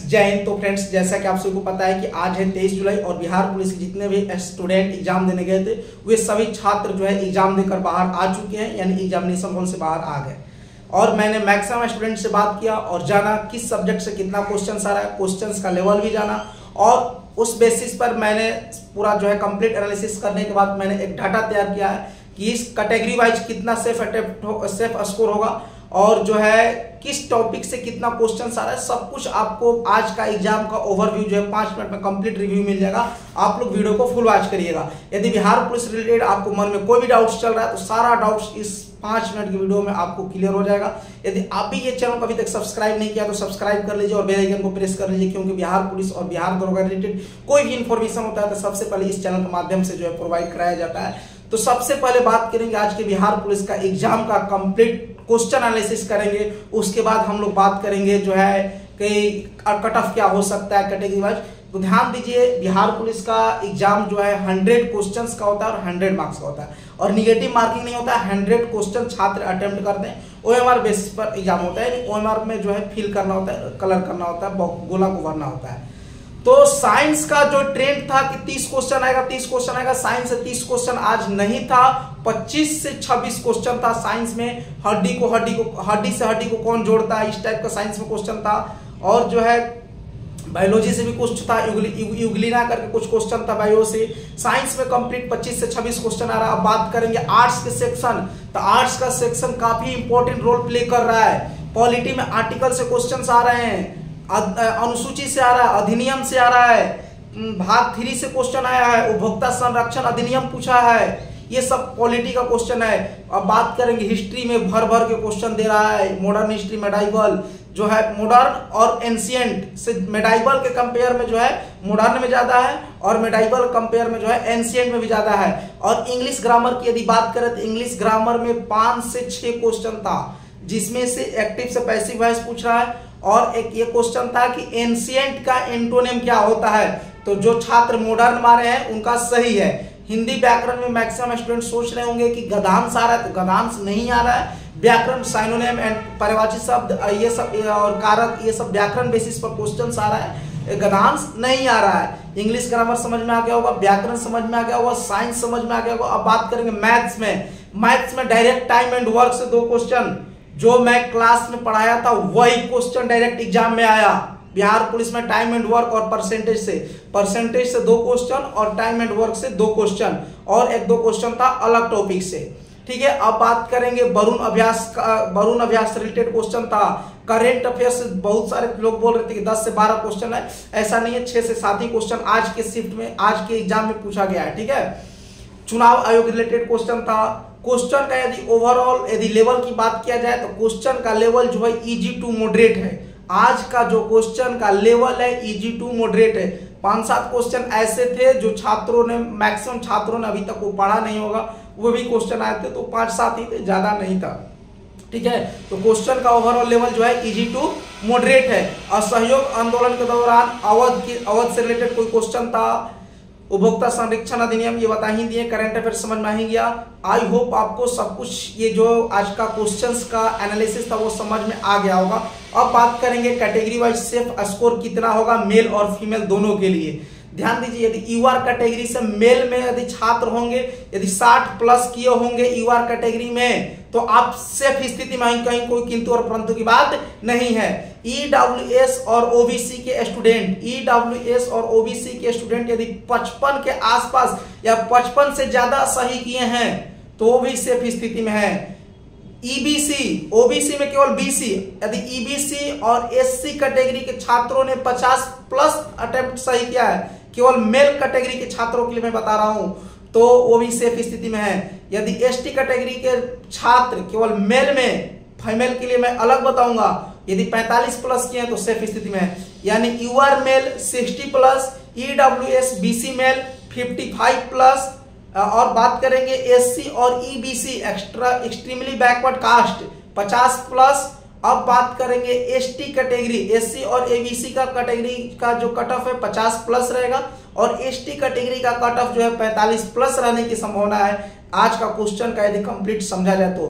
जय हिंद। तो फ्रेंड्स, जैसा कि आप सभी को पता है कि आज है 23 जुलाई और बिहार पुलिस के जितने भी स्टूडेंट एग्जाम देने गए थे वे सभी छात्र जो है एग्जाम देकर बाहर आ चुके हैं, यानी एग्जामिनेशन हॉल से बाहर आ गए। और मैंने मैक्सिमम स्टूडेंट से बात किया और जाना किस सब्जेक्ट से कितना क्वेश्चन आ रहा है, क्वेश्चन का लेवल भी जाना, और उस बेसिस पर मैंने पूरा जो है कंप्लीट एनालिसिस करने के बाद मैंने एक डाटा तैयार किया है कि इस कैटेगरी वाइज कितना सेफ स्कोर होगा और जो है किस टॉपिक से कितना क्वेश्चन आ रहा है। सब कुछ आपको आज का एग्जाम का ओवरव्यू जो है 5 मिनट में कंप्लीट रिव्यू मिल जाएगा। आप लोग वीडियो को फुल वॉच करिएगा। यदि बिहार पुलिस रिलेटेड आपको मन में कोई भी डाउट्स चल रहा है तो सारा डाउट्स इस 5 मिनट की वीडियो में आपको क्लियर हो जाएगा। यदि आप भी ये चैनल को अभी तक सब्सक्राइब नहीं किया तो सब्सक्राइब कर लीजिए और बेल आइकन को प्रेस कर लीजिए, क्योंकि बिहार पुलिस और बिहार दरोगा रिलेटेड कोई भी इंफॉर्मेशन होता है तो सबसे पहले इस चैनल के माध्यम से जो है प्रोवाइड कराया जाता है। तो सबसे पहले बात करेंगे आज के बिहार पुलिस का एग्जाम का कंप्लीट क्वेश्चन एनालिसिस करेंगे। उसके बाद हम लोग बात करेंगे जो है कि कट ऑफ क्या हो सकता है कैटेगरी वाइज। तो ध्यान दीजिए, बिहार पुलिस का एग्जाम जो है 100 क्वेश्चंस का होता है और 100 मार्क्स का होता है और निगेटिव मार्किंग नहीं होता है। 100 क्वेश्चन छात्र अटेम्प्ट करते हैं। ओएमआर बेसिस पर एग्जाम होता है, ओएमआर में जो है फिल करना होता है, कलर करना होता है, गोला को भरना होता है। तो साइंस का जो ट्रेंड था कि 30 क्वेश्चन आएगा 30 क्वेश्चन आएगा, साइंस से 30 क्वेश्चन आज नहीं था, 25 से 26 क्वेश्चन था साइंस में। हड्डी से हड्डी को कौन जोड़ता है, इस टाइप का साइंस में क्वेश्चन था। और जो है बायोलॉजी से भी कुछ था, यूग्लिना करके कुछ क्वेश्चन था बायो से। साइंस में कंप्लीट 25 से 26 क्वेश्चन आ रहा है। अब बात करेंगे आर्ट्स के सेक्शन, तो आर्ट्स का सेक्शन काफी इंपॉर्टेंट रोल प्ले कर रहा है। पॉलिटी में आर्टिकल से क्वेश्चन आ रहे हैं, अनुसूची से आ रहा है, अधिनियम से आ रहा है, भाग 3 से क्वेश्चन आया है, उपभोक्ता संरक्षण अधिनियम पूछा है, ये सब पॉलिटी का क्वेश्चन है। अब बात करेंगे हिस्ट्री में भर भर के क्वेश्चन दे रहा है। मॉडर्न हिस्ट्री, मेडाइवल जो है, मॉडर्न और एंशिएंट से मेडाइवल के कंपेयर में जो है मॉडर्न में ज्यादा है और मेडाइवल कंपेयर में जो है एंशिएंट में भी ज्यादा है। और इंग्लिश ग्रामर की यदि बात करें तो इंग्लिश ग्रामर में 5 से 6 क्वेश्चन था, जिसमें से एक्टिव से पैसिव वॉइस पूछ रहा है और एक ये क्वेश्चन था कि एंशिएंट का एंटोनिम क्या होता है। तो जो छात्र मॉडर्न मारे हैं उनका सही है। हिंदी व्याकरण में मैक्सिमम स्टूडेंट सोच रहे होंगे कि गद्यांश आ रहा है, तो गद्यांश नहीं आ रहा है। व्याकरण, साइनोनिम एंड पर्यायवाची शब्द ये सब और कारक, ये सब व्याकरण बेसिस पर क्वेश्चन आ रहा है, गद्यांश नहीं आ रहा है। इंग्लिश ग्रामर समझ में आ गया होगा, व्याकरण समझ में आ गया होगा, साइंस समझ में आ गया होगा। अब बात करेंगे मैथ्स में डायरेक्ट टाइम एंड वर्क से 2 क्वेश्चन, जो मैं क्लास में पढ़ाया था वही क्वेश्चन डायरेक्ट एग्जाम में आया। बिहार पुलिस में टाइम एंड वर्क और परसेंटेज से 2 क्वेश्चन और टाइम एंड वर्क से 2 क्वेश्चन और 1-2 क्वेश्चन था अलग टॉपिक से। ठीक है, अब बात करेंगे वरुण अभ्यास से रिलेटेड क्वेश्चन था। करेंट अफेयर से बहुत सारे लोग बोल रहे थे कि 10 से 12 क्वेश्चन है, ऐसा नहीं है, 6 से 7 ही क्वेश्चन आज के शिफ्ट में, आज के एग्जाम में पूछा गया है। ठीक है, चुनाव आयोग रिलेटेड क्वेश्चन था। क्वेश्चन का यदि ओवरऑल यदि लेवल की बात किया जाए तो क्वेश्चन का लेवल जो है इजी टू मॉडरेट है। आज का जो क्वेश्चन का लेवल है इजी टू मॉडरेट है। 5-7 क्वेश्चन ऐसे थे जो छात्रों ने, मैक्सिमम छात्रों ने अभी तक वो पढ़ा नहीं होगा, वो भी क्वेश्चन आए थे, तो 5-7 ही थे, ज्यादा नहीं था। ठीक है, तो क्वेश्चन का ओवरऑल लेवल जो है इजी टू मॉडरेट है। असहयोग आंदोलन के दौरान अवध से रिलेटेड कोई क्वेश्चन था। उपभोक्ता संरक्षण अधिनियम ये बता ही दिए, करंट अफेयर समझ में आ ही गया। आई होप आपको सब कुछ ये जो आज का क्वेश्चंस का एनालिसिस था वो समझ में आ गया होगा। अब बात करेंगे कैटेगरी वाइज सेफ स्कोर कितना होगा मेल और फीमेल दोनों के लिए। ध्यान दीजिए, यदि यूआर कैटेगरी से मेल में यदि छात्र होंगे, यदि 60 प्लस किए होंगे यूआर कैटेगरी में, तो आप सेफ स्थिति में, कहीं कोई किंतु और परंतु की बात नहीं है। ईडब्ल्यूएस और ओबीसी के स्टूडेंट यदि 55 के आसपास या 55 से ज्यादा सही किए हैं तो वो भी सेफ स्थिति में है। ईबीसी, ओबीसी में केवल बीसी, यदि ईबीसी और एससी कैटेगरी के छात्रों ने 50 प्लस अटेम्प्ट सही किया है, केवल मेल कैटेगरी के छात्रों के लिए मैं बता रहा हूं, तो वो भी सेफ स्थिति में है। यदि एसटी कैटेगरी के छात्र केवल मेल में, फीमेल के लिए मैं अलग बताऊंगा, यदि 45 प्लस किए हैं तो सेफ स्थिति में है। यानी UR male 60 plus, EWS BC male 55 plus, और बात करेंगे एससी और EBC extremely backward caste 50 plus. अब बात करेंगे एसटी कैटेगरी, एससी और एबीसी का कैटेगरी का जो कट ऑफ है 50 प्लस रहेगा और एसटी कैटेगरी का कट ऑफ जो है 45 प्लस रहने की संभावना है। आज का क्वेश्चन का यदि कंप्लीट समझा जाए तो